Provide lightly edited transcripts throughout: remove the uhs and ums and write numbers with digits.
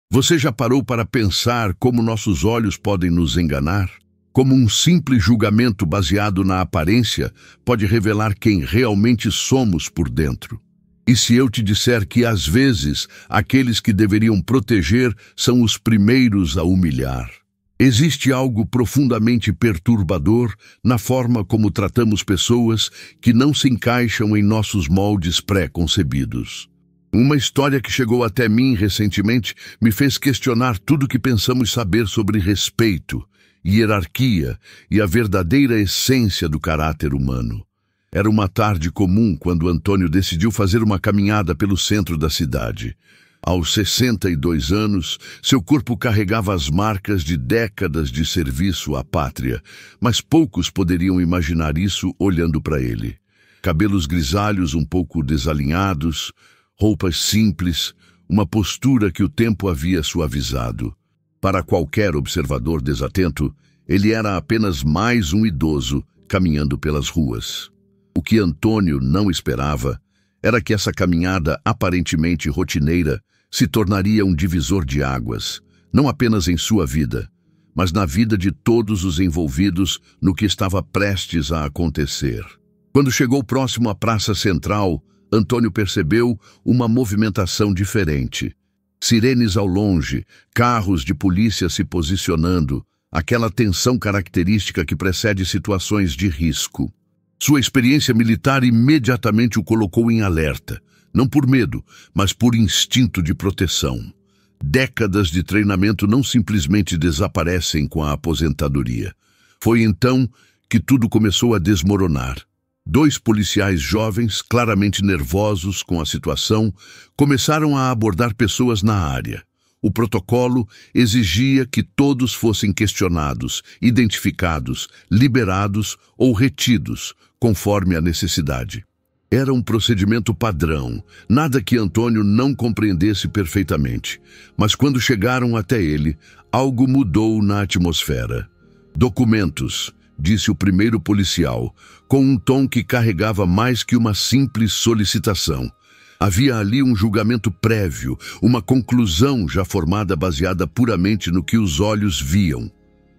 Você já parou para pensar como nossos olhos podem nos enganar? Como um simples julgamento baseado na aparência pode revelar quem realmente somos por dentro? E se eu te disser que, às vezes, aqueles que deveriam proteger são os primeiros a humilhar? Existe algo profundamente perturbador na forma como tratamos pessoas que não se encaixam em nossos moldes pré-concebidos. Uma história que chegou até mim recentemente me fez questionar tudo que pensamos saber sobre respeito, hierarquia e a verdadeira essência do caráter humano. Era uma tarde comum quando Antônio decidiu fazer uma caminhada pelo centro da cidade. Aos 62 anos, seu corpo carregava as marcas de décadas de serviço à pátria, mas poucos poderiam imaginar isso olhando para ele. Cabelos grisalhos um pouco desalinhados, roupas simples, uma postura que o tempo havia suavizado. Para qualquer observador desatento, ele era apenas mais um idoso caminhando pelas ruas. O que Antônio não esperava era que essa caminhada aparentemente rotineira se tornaria um divisor de águas, não apenas em sua vida, mas na vida de todos os envolvidos no que estava prestes a acontecer. Quando chegou próximo à Praça Central, Antônio percebeu uma movimentação diferente. Sirenes ao longe, carros de polícia se posicionando, aquela tensão característica que precede situações de risco. Sua experiência militar imediatamente o colocou em alerta, não por medo, mas por instinto de proteção. Décadas de treinamento não simplesmente desaparecem com a aposentadoria. Foi então que tudo começou a desmoronar. Dois policiais jovens, claramente nervosos com a situação, começaram a abordar pessoas na área. O protocolo exigia que todos fossem questionados, identificados, liberados ou retidos, conforme a necessidade. Era um procedimento padrão, nada que Antônio não compreendesse perfeitamente. Mas quando chegaram até ele, algo mudou na atmosfera. Documentos, disse o primeiro policial, com um tom que carregava mais que uma simples solicitação. Havia ali um julgamento prévio, uma conclusão já formada baseada puramente no que os olhos viam.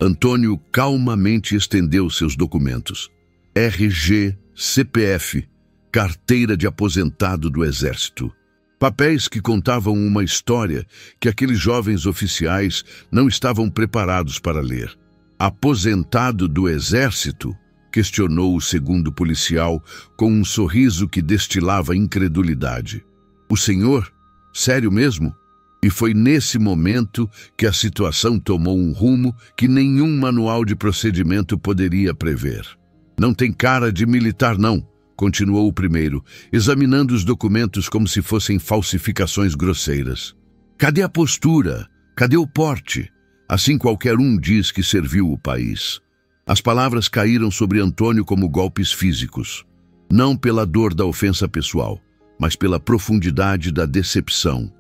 Antônio calmamente estendeu seus documentos. RG, CPF, carteira de aposentado do Exército. Papéis que contavam uma história que aqueles jovens oficiais não estavam preparados para ler. Aposentado do Exército? Questionou o segundo policial com um sorriso que destilava incredulidade. O senhor? Sério mesmo? E foi nesse momento que a situação tomou um rumo que nenhum manual de procedimento poderia prever. Não tem cara de militar, não, continuou o primeiro, examinando os documentos como se fossem falsificações grosseiras. Cadê a postura? Cadê o porte? Assim qualquer um diz que serviu o país. As palavras caíram sobre Antônio como golpes físicos. Não pela dor da ofensa pessoal, mas pela profundidade da decepção.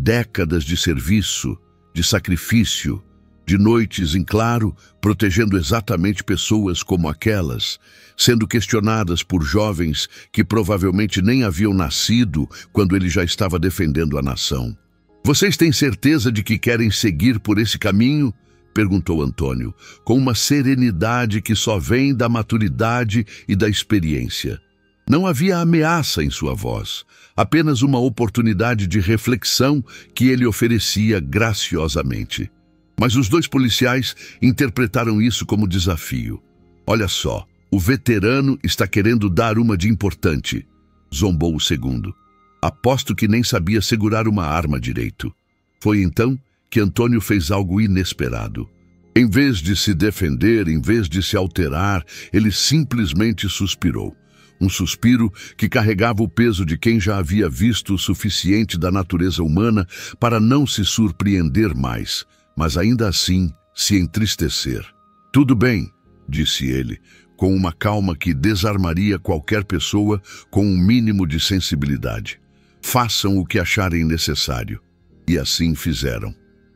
Décadas de serviço, de sacrifício, de noites em claro, protegendo exatamente pessoas como aquelas, sendo questionadas por jovens que provavelmente nem haviam nascido quando ele já estava defendendo a nação. Vocês têm certeza de que querem seguir por esse caminho? Perguntou Antônio, com uma serenidade que só vem da maturidade e da experiência. Não havia ameaça em sua voz, apenas uma oportunidade de reflexão que ele oferecia graciosamente. Mas os dois policiais interpretaram isso como desafio. Olha só, o veterano está querendo dar uma de importante, zombou o segundo. Aposto que nem sabia segurar uma arma direito. Foi então que Antônio fez algo inesperado. Em vez de se defender, em vez de se alterar, ele simplesmente suspirou. Um suspiro que carregava o peso de quem já havia visto o suficiente da natureza humana para não se surpreender mais, mas ainda assim se entristecer. Tudo bem, disse ele, com uma calma que desarmaria qualquer pessoa com um mínimo de sensibilidade. Façam o que acharem necessário. E assim fizeram.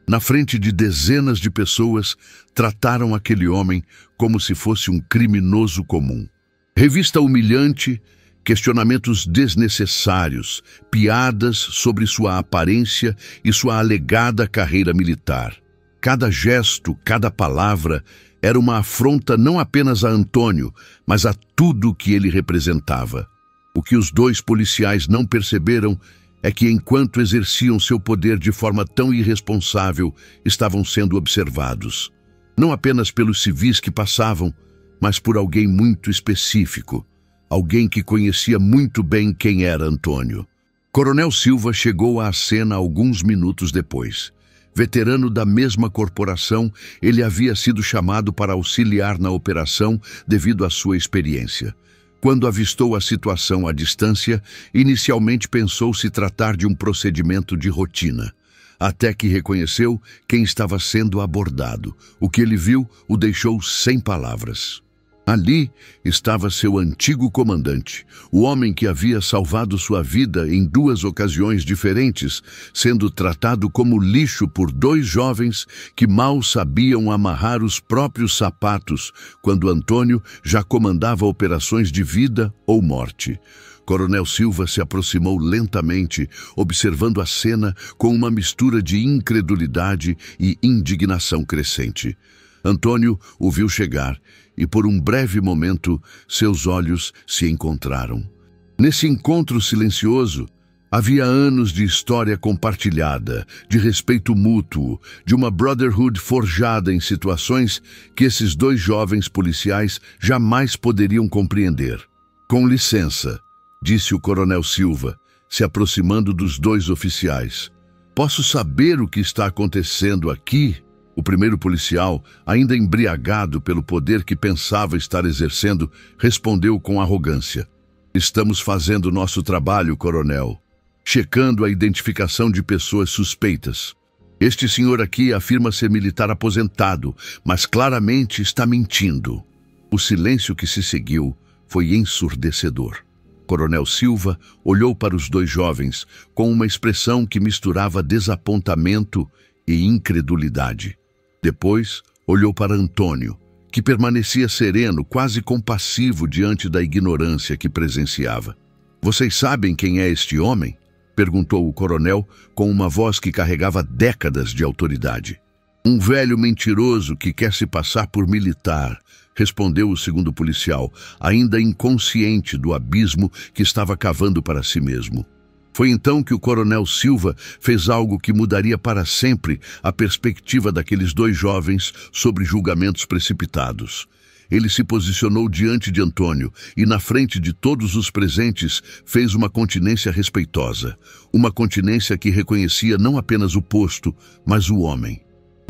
Na frente de dezenas de pessoas, trataram aquele homem como se fosse um criminoso comum. Revista humilhante, questionamentos desnecessários, piadas sobre sua aparência e sua alegada carreira militar. Cada gesto, cada palavra era uma afronta não apenas a Antônio, mas a tudo que ele representava. O que os dois policiais não perceberam é que, enquanto exerciam seu poder de forma tão irresponsável, estavam sendo observados. Não apenas pelos civis que passavam, mas por alguém muito específico. Alguém que conhecia muito bem quem era Antônio. Coronel Silva chegou à cena alguns minutos depois. Veterano da mesma corporação, ele havia sido chamado para auxiliar na operação devido à sua experiência. Quando avistou a situação à distância, inicialmente pensou se tratar de um procedimento de rotina, até que reconheceu quem estava sendo abordado. O que ele viu o deixou sem palavras. Ali estava seu antigo comandante, o homem que havia salvado sua vida em 2 ocasiões diferentes, sendo tratado como lixo por 2 jovens que mal sabiam amarrar os próprios sapatos, quando Antônio já comandava operações de vida ou morte. Coronel Silva se aproximou lentamente, observando a cena com uma mistura de incredulidade e indignação crescente. Antônio o viu chegar e, por um breve momento, seus olhos se encontraram. Nesse encontro silencioso, havia anos de história compartilhada, de respeito mútuo, de uma brotherhood forjada em situações que esses 2 jovens policiais jamais poderiam compreender. "Com licença", disse o Coronel Silva, se aproximando dos 2 oficiais. "Posso saber o que está acontecendo aqui?" O primeiro policial, ainda embriagado pelo poder que pensava estar exercendo, respondeu com arrogância. "Estamos fazendo nosso trabalho, coronel, checando a identificação de pessoas suspeitas. Este senhor aqui afirma ser militar aposentado, mas claramente está mentindo." O silêncio que se seguiu foi ensurdecedor. Coronel Silva olhou para os 2 jovens com uma expressão que misturava desapontamento e incredulidade. Depois, olhou para Antônio, que permanecia sereno, quase compassivo diante da ignorância que presenciava. "Vocês sabem quem é este homem?" perguntou o coronel com uma voz que carregava décadas de autoridade. "Um velho mentiroso que quer se passar por militar", respondeu o segundo policial, ainda inconsciente do abismo que estava cavando para si mesmo. Foi então que o Coronel Silva fez algo que mudaria para sempre a perspectiva daqueles 2 jovens sobre julgamentos precipitados. Ele se posicionou diante de Antônio e, na frente de todos os presentes, fez uma continência respeitosa. Uma continência que reconhecia não apenas o posto, mas o homem.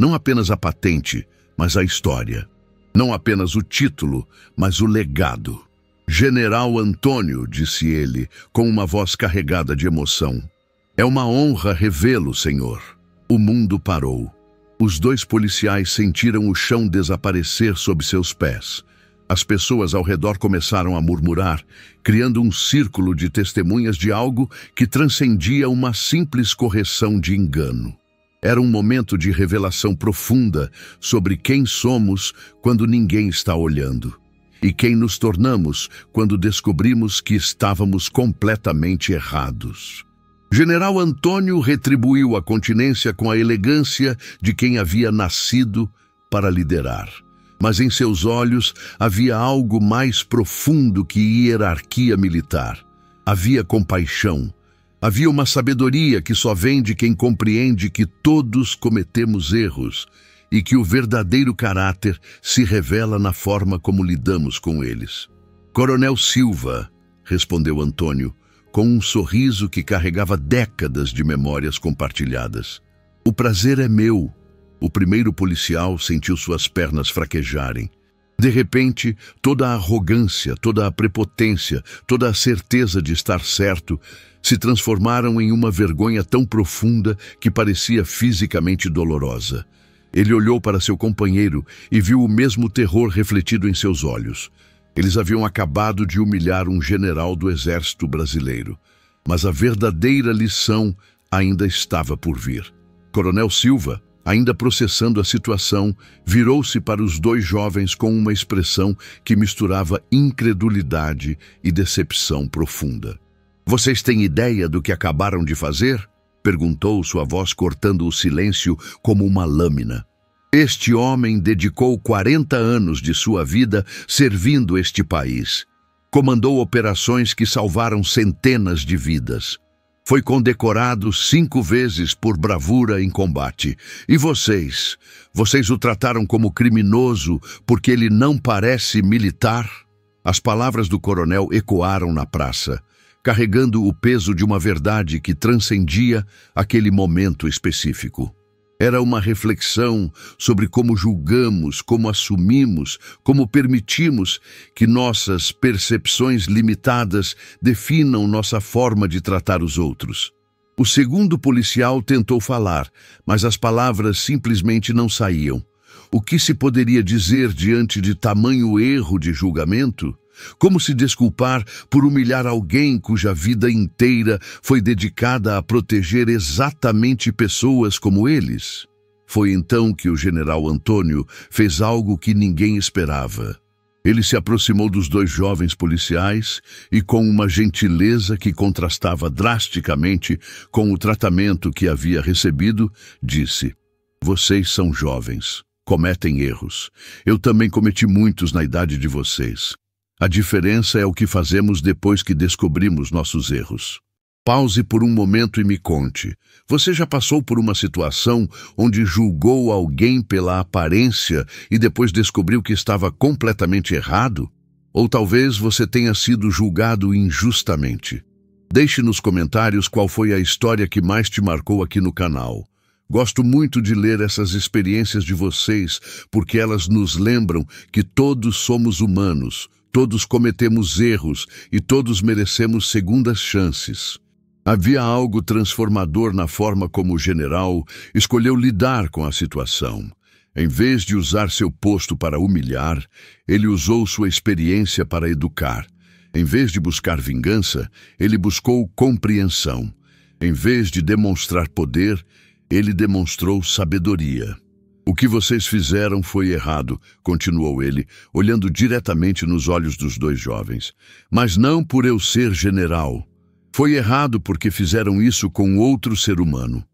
Não apenas a patente, mas a história. Não apenas o título, mas o legado. "General Antônio", disse ele, com uma voz carregada de emoção. "É uma honra revê-lo, senhor." O mundo parou. Os 2 policiais sentiram o chão desaparecer sob seus pés. As pessoas ao redor começaram a murmurar, criando um círculo de testemunhas de algo que transcendia uma simples correção de engano. Era um momento de revelação profunda sobre quem somos quando ninguém está olhando. E quem nos tornamos quando descobrimos que estávamos completamente errados. General Antônio retribuiu a continência com a elegância de quem havia nascido para liderar. Mas em seus olhos havia algo mais profundo que hierarquia militar. Havia compaixão. Havia uma sabedoria que só vem de quem compreende que todos cometemos erros e que o verdadeiro caráter se revela na forma como lidamos com eles. "Coronel Silva", respondeu Antônio, com um sorriso que carregava décadas de memórias compartilhadas. "O prazer é meu." O primeiro policial sentiu suas pernas fraquejarem. De repente, toda a arrogância, toda a prepotência, toda a certeza de estar certo se transformaram em uma vergonha tão profunda que parecia fisicamente dolorosa. Ele olhou para seu companheiro e viu o mesmo terror refletido em seus olhos. Eles haviam acabado de humilhar um general do exército brasileiro, mas a verdadeira lição ainda estava por vir. Coronel Silva, Ainda processando a situação, virou-se para os dois jovens com uma expressão que misturava incredulidade e decepção profunda. "Vocês têm ideia do que acabaram de fazer?" perguntou, sua voz cortando o silêncio como uma lâmina. "Este homem dedicou 40 anos de sua vida servindo este país. Comandou operações que salvaram centenas de vidas. Foi condecorado 5 vezes por bravura em combate. E vocês? Vocês o trataram como criminoso porque ele não parece militar?" As palavras do coronel ecoaram na praça, carregando o peso de uma verdade que transcendia aquele momento específico. Era uma reflexão sobre como julgamos, como assumimos, como permitimos que nossas percepções limitadas definam nossa forma de tratar os outros. O segundo policial tentou falar, mas as palavras simplesmente não saíam. O que se poderia dizer diante de tamanho erro de julgamento? Como se desculpar por humilhar alguém cuja vida inteira foi dedicada a proteger exatamente pessoas como eles? Foi então que o general Antônio fez algo que ninguém esperava. Ele se aproximou dos dois jovens policiais e, com uma gentileza que contrastava drasticamente com o tratamento que havia recebido, disse: "Vocês são jovens, cometem erros. Eu também cometi muitos na idade de vocês. A diferença é o que fazemos depois que descobrimos nossos erros. Pause por um momento e me conte. Você já passou por uma situação onde julgou alguém pela aparência e depois descobriu que estava completamente errado? Ou talvez você tenha sido julgado injustamente? Deixe nos comentários qual foi a história que mais te marcou aqui no canal. Gosto muito de ler essas experiências de vocês, porque elas nos lembram que todos somos humanos. Todos cometemos erros e todos merecemos segundas chances. Havia algo transformador na forma como o general escolheu lidar com a situação. Em vez de usar seu posto para humilhar, ele usou sua experiência para educar. Em vez de buscar vingança, ele buscou compreensão. Em vez de demonstrar poder, ele demonstrou sabedoria. "O que vocês fizeram foi errado", continuou ele, olhando diretamente nos olhos dos dois jovens. "Mas não por eu ser general. Foi errado porque fizeram isso com outro ser humano.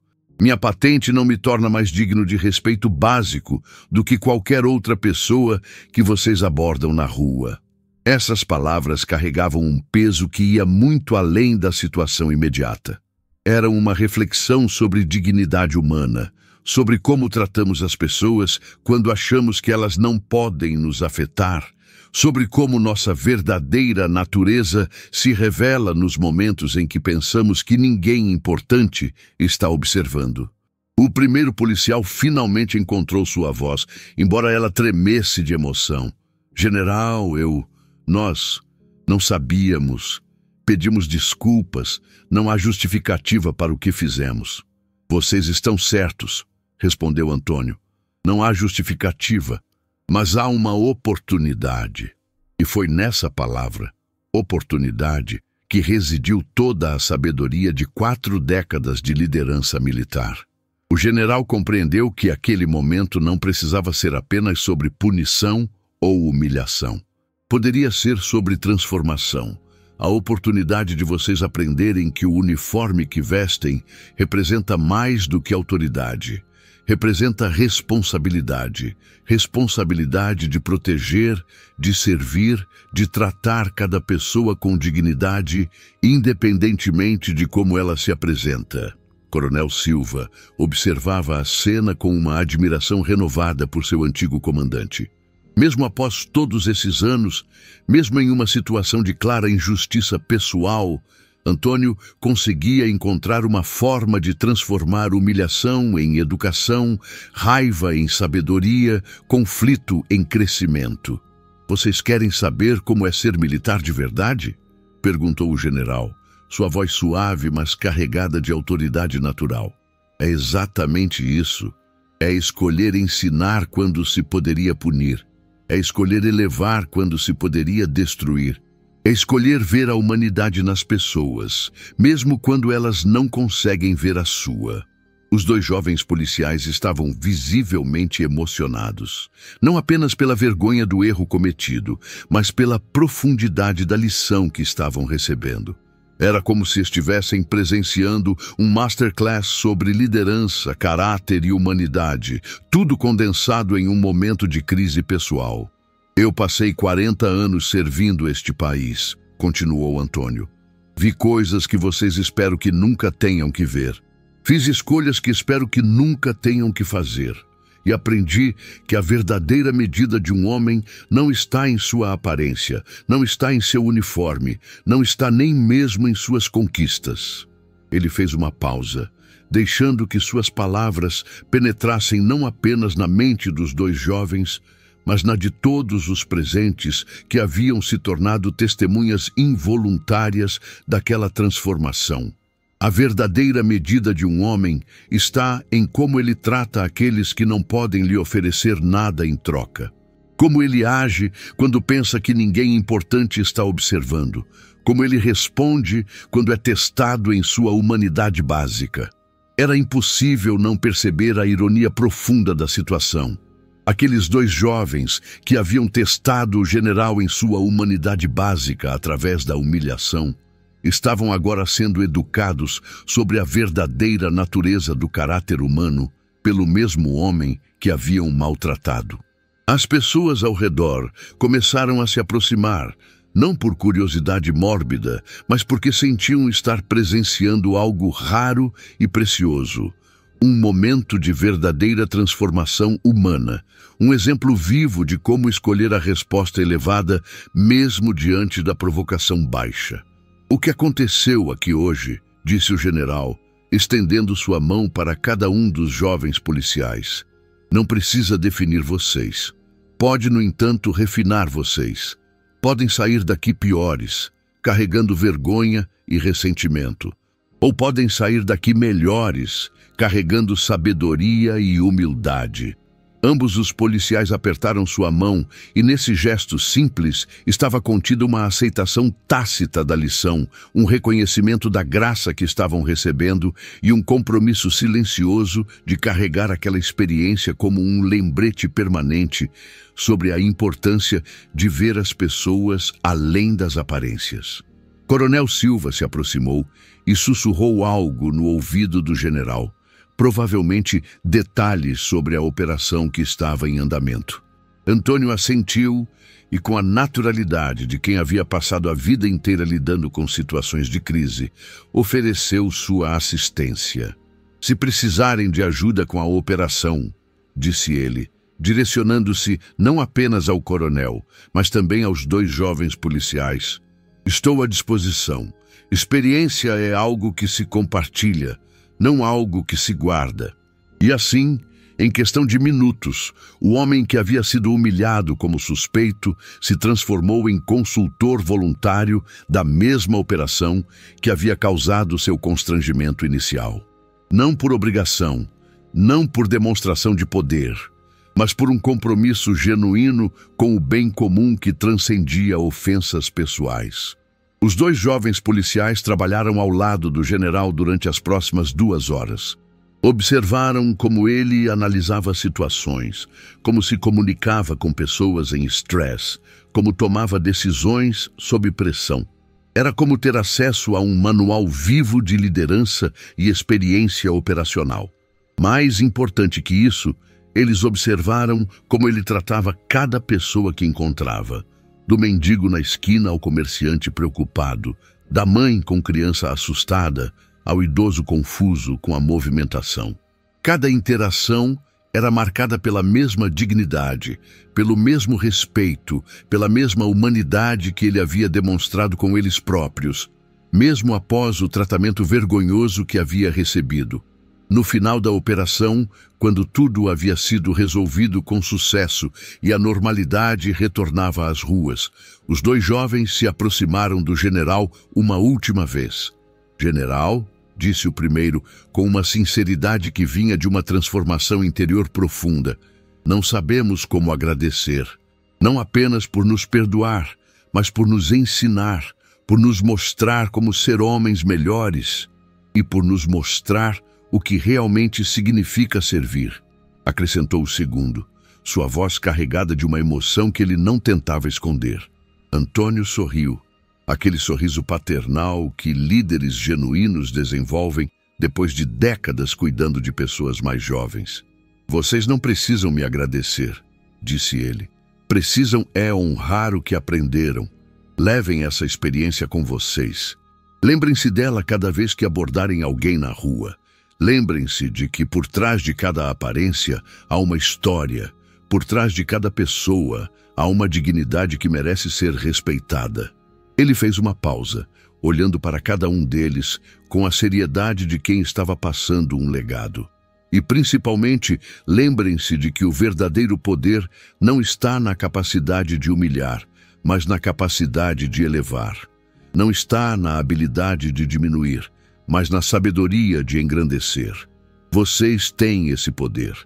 Minha patente não me torna mais digno de respeito básico do que qualquer outra pessoa que vocês abordam na rua." Essas palavras carregavam um peso que ia muito além da situação imediata. Eram uma reflexão sobre dignidade humana, sobre como tratamos as pessoas quando achamos que elas não podem nos afetar, sobre como nossa verdadeira natureza se revela nos momentos em que pensamos que ninguém importante está observando. O primeiro policial finalmente encontrou sua voz, embora ela tremesse de emoção. "General, nós não sabíamos. Pedimos desculpas, não há justificativa para o que fizemos." "Vocês estão certos", respondeu Antônio. "Não há justificativa, mas há uma oportunidade." E foi nessa palavra, oportunidade, que residiu toda a sabedoria de 4 décadas de liderança militar. O general compreendeu que aquele momento não precisava ser apenas sobre punição ou humilhação. Poderia ser sobre transformação. A oportunidade de vocês aprenderem que o uniforme que vestem representa mais do que autoridade. Representa responsabilidade. Responsabilidade de proteger, de servir, de tratar cada pessoa com dignidade, independentemente de como ela se apresenta. Coronel Silva observava a cena com uma admiração renovada por seu antigo comandante. Mesmo após todos esses anos, mesmo em uma situação de clara injustiça pessoal, Antônio conseguia encontrar uma forma de transformar humilhação em educação, raiva em sabedoria, conflito em crescimento. "Vocês querem saber como é ser militar de verdade?" perguntou o general, sua voz suave, mas carregada de autoridade natural. "É exatamente isso. É escolher ensinar quando se poderia punir. É escolher elevar quando se poderia destruir. É escolher ver a humanidade nas pessoas, mesmo quando elas não conseguem ver a sua." Os dois jovens policiais estavam visivelmente emocionados, não apenas pela vergonha do erro cometido, mas pela profundidade da lição que estavam recebendo. Era como se estivessem presenciando um masterclass sobre liderança, caráter e humanidade, tudo condensado em um momento de crise pessoal. Eu passei 40 anos servindo este país, continuou Antônio. Vi coisas que vocês espero que nunca tenham que ver. Fiz escolhas que espero que nunca tenham que fazer. E aprendi que a verdadeira medida de um homem não está em sua aparência, não está em seu uniforme, não está nem mesmo em suas conquistas. Ele fez uma pausa, deixando que suas palavras penetrassem não apenas na mente dos dois jovens, mas na de todos os presentes que haviam se tornado testemunhas involuntárias daquela transformação. A verdadeira medida de um homem está em como ele trata aqueles que não podem lhe oferecer nada em troca. Como ele age quando pensa que ninguém importante está observando. Como ele responde quando é testado em sua humanidade básica. Era impossível não perceber a ironia profunda da situação. Aqueles dois jovens que haviam testado o general em sua humanidade básica através da humilhação, estavam agora sendo educados sobre a verdadeira natureza do caráter humano pelo mesmo homem que haviam maltratado. As pessoas ao redor começaram a se aproximar, não por curiosidade mórbida, mas porque sentiam estar presenciando algo raro e precioso. Um momento de verdadeira transformação humana, um exemplo vivo de como escolher a resposta elevada mesmo diante da provocação baixa. O que aconteceu aqui hoje, disse o general, estendendo sua mão para cada um dos jovens policiais. Não precisa definir vocês. Pode, no entanto, refinar vocês. Podem sair daqui piores, carregando vergonha e ressentimento. Ou podem sair daqui melhores, carregando sabedoria e humildade. Ambos os policiais apertaram sua mão e nesse gesto simples estava contida uma aceitação tácita da lição, um reconhecimento da graça que estavam recebendo e um compromisso silencioso de carregar aquela experiência como um lembrete permanente sobre a importância de ver as pessoas além das aparências. Coronel Silva se aproximou e sussurrou algo no ouvido do general. Provavelmente detalhes sobre a operação que estava em andamento. Antônio assentiu e, com a naturalidade de quem havia passado a vida inteira lidando com situações de crise, ofereceu sua assistência. Se precisarem de ajuda com a operação, disse ele, direcionando-se não apenas ao coronel, mas também aos dois jovens policiais. Estou à disposição. Experiência é algo que se compartilha, não algo que se guarda. E assim, em questão de minutos, o homem que havia sido humilhado como suspeito se transformou em consultor voluntário da mesma operação que havia causado seu constrangimento inicial. Não por obrigação, não por demonstração de poder, mas por um compromisso genuíno com o bem comum que transcendia ofensas pessoais. Os dois jovens policiais trabalharam ao lado do general durante as próximas 2 horas. Observaram como ele analisava situações, como se comunicava com pessoas em estresse, como tomava decisões sob pressão. Era como ter acesso a um manual vivo de liderança e experiência operacional. Mais importante que isso, eles observaram como ele tratava cada pessoa que encontrava. Do mendigo na esquina ao comerciante preocupado, da mãe com criança assustada, ao idoso confuso com a movimentação. Cada interação era marcada pela mesma dignidade, pelo mesmo respeito, pela mesma humanidade que ele havia demonstrado com eles próprios, mesmo após o tratamento vergonhoso que havia recebido. No final da operação, quando tudo havia sido resolvido com sucesso e a normalidade retornava às ruas, os dois jovens se aproximaram do general uma última vez. "General", disse o primeiro, com uma sinceridade que vinha de uma transformação interior profunda, "não sabemos como agradecer, não apenas por nos perdoar, mas por nos ensinar, por nos mostrar como ser homens melhores e por nos mostrar o que realmente significa servir, acrescentou o segundo, sua voz carregada de uma emoção que ele não tentava esconder. Antônio sorriu, aquele sorriso paternal que líderes genuínos desenvolvem depois de décadas cuidando de pessoas mais jovens. Vocês não precisam me agradecer, disse ele. Precisam honrar o que aprenderam. Levem essa experiência com vocês. Lembrem-se dela cada vez que abordarem alguém na rua. Lembrem-se de que por trás de cada aparência há uma história. Por trás de cada pessoa há uma dignidade que merece ser respeitada. Ele fez uma pausa, olhando para cada um deles com a seriedade de quem estava passando um legado. E principalmente, lembrem-se de que o verdadeiro poder não está na capacidade de humilhar, mas na capacidade de elevar. Não está na habilidade de diminuir, mas na sabedoria de engrandecer. Vocês têm esse poder.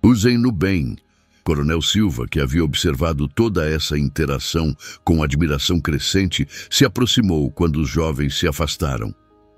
Usem-no bem. Coronel Silva, que havia observado toda essa interação com admiração crescente, se aproximou quando os jovens se afastaram.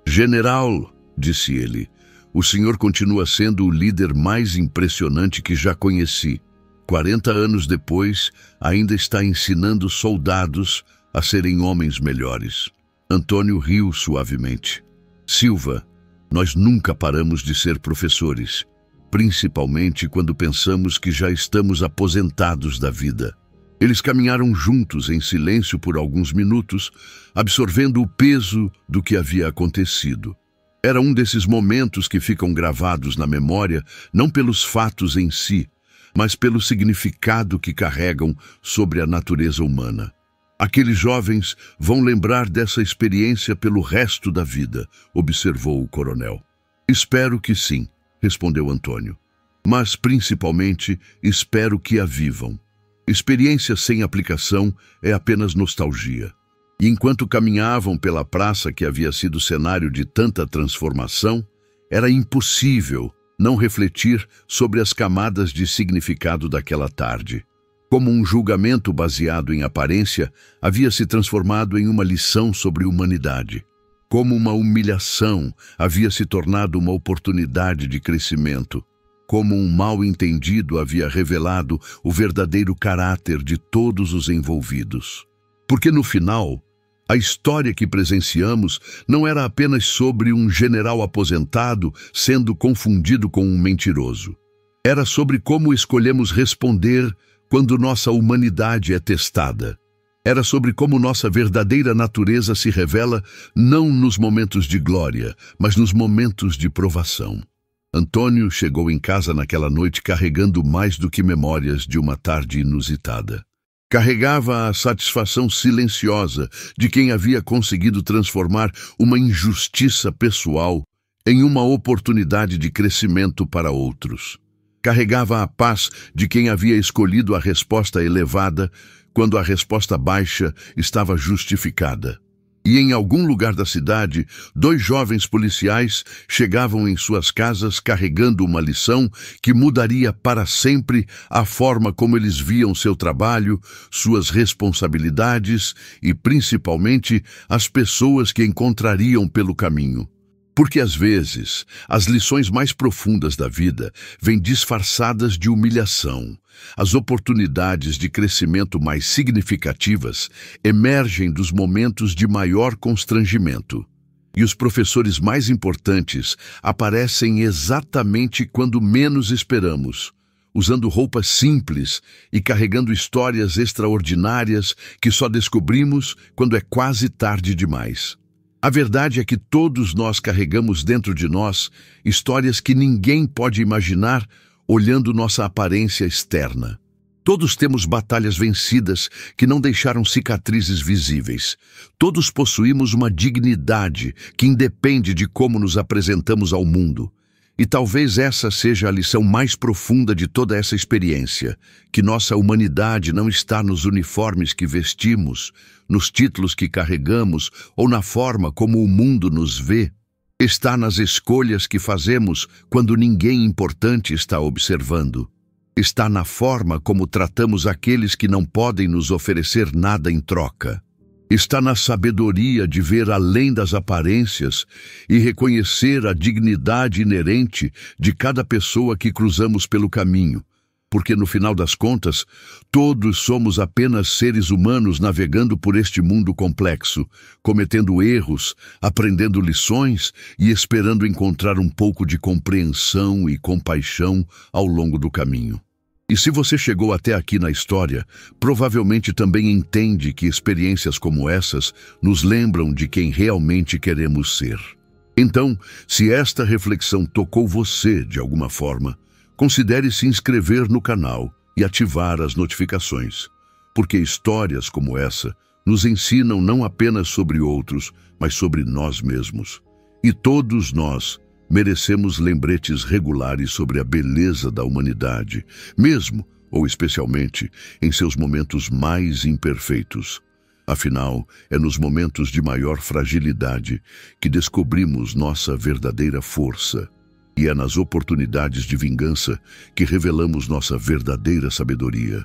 General, disse ele, o senhor continua sendo o líder mais impressionante que já conheci. 40 anos depois, ainda está ensinando soldados a serem homens melhores. Antônio riu suavemente. Silva, nós nunca paramos de ser professores, principalmente quando pensamos que já estamos aposentados da vida. Eles caminharam juntos em silêncio por alguns minutos, absorvendo o peso do que havia acontecido. Era um desses momentos que ficam gravados na memória, não pelos fatos em si, mas pelo significado que carregam sobre a natureza humana. Aqueles jovens vão lembrar dessa experiência pelo resto da vida, observou o coronel. Espero que sim, respondeu Antônio. Mas, principalmente, espero que a vivam. Experiência sem aplicação é apenas nostalgia. E enquanto caminhavam pela praça que havia sido cenário de tanta transformação, era impossível não refletir sobre as camadas de significado daquela tarde. Como um julgamento baseado em aparência havia se transformado em uma lição sobre humanidade. Como uma humilhação havia se tornado uma oportunidade de crescimento. Como um mal-entendido havia revelado o verdadeiro caráter de todos os envolvidos. Porque no final, a história que presenciamos não era apenas sobre um general aposentado sendo confundido com um mentiroso. Era sobre como escolhemos responder quando nossa humanidade é testada. Era sobre como nossa verdadeira natureza se revela não nos momentos de glória, mas nos momentos de provação. Antônio chegou em casa naquela noite carregando mais do que memórias de uma tarde inusitada. Carregava a satisfação silenciosa de quem havia conseguido transformar uma injustiça pessoal em uma oportunidade de crescimento para outros. Carregava a paz de quem havia escolhido a resposta elevada quando a resposta baixa estava justificada. E em algum lugar da cidade, 2 jovens policiais chegavam em suas casas carregando uma lição que mudaria para sempre a forma como eles viam seu trabalho, suas responsabilidades e, principalmente, as pessoas que encontrariam pelo caminho. Porque, às vezes, as lições mais profundas da vida vêm disfarçadas de humilhação. As oportunidades de crescimento mais significativas emergem dos momentos de maior constrangimento. E os professores mais importantes aparecem exatamente quando menos esperamos, usando roupas simples e carregando histórias extraordinárias que só descobrimos quando é quase tarde demais. A verdade é que todos nós carregamos dentro de nós histórias que ninguém pode imaginar olhando nossa aparência externa. Todos temos batalhas vencidas que não deixaram cicatrizes visíveis. Todos possuímos uma dignidade que independe de como nos apresentamos ao mundo. E talvez essa seja a lição mais profunda de toda essa experiência, que nossa humanidade não está nos uniformes que vestimos, nos títulos que carregamos ou na forma como o mundo nos vê. Está nas escolhas que fazemos quando ninguém importante está observando. Está na forma como tratamos aqueles que não podem nos oferecer nada em troca. Está na sabedoria de ver além das aparências e reconhecer a dignidade inerente de cada pessoa que cruzamos pelo caminho, porque no final das contas, todos somos apenas seres humanos navegando por este mundo complexo, cometendo erros, aprendendo lições e esperando encontrar um pouco de compreensão e compaixão ao longo do caminho. E se você chegou até aqui na história, provavelmente também entende que experiências como essas nos lembram de quem realmente queremos ser. Então, se esta reflexão tocou você de alguma forma, considere se inscrever no canal e ativar as notificações, porque histórias como essa nos ensinam não apenas sobre outros, mas sobre nós mesmos. E todos nós merecemos lembretes regulares sobre a beleza da humanidade, mesmo, ou especialmente, em seus momentos mais imperfeitos. Afinal, é nos momentos de maior fragilidade que descobrimos nossa verdadeira força. E é nas oportunidades de vingança que revelamos nossa verdadeira sabedoria.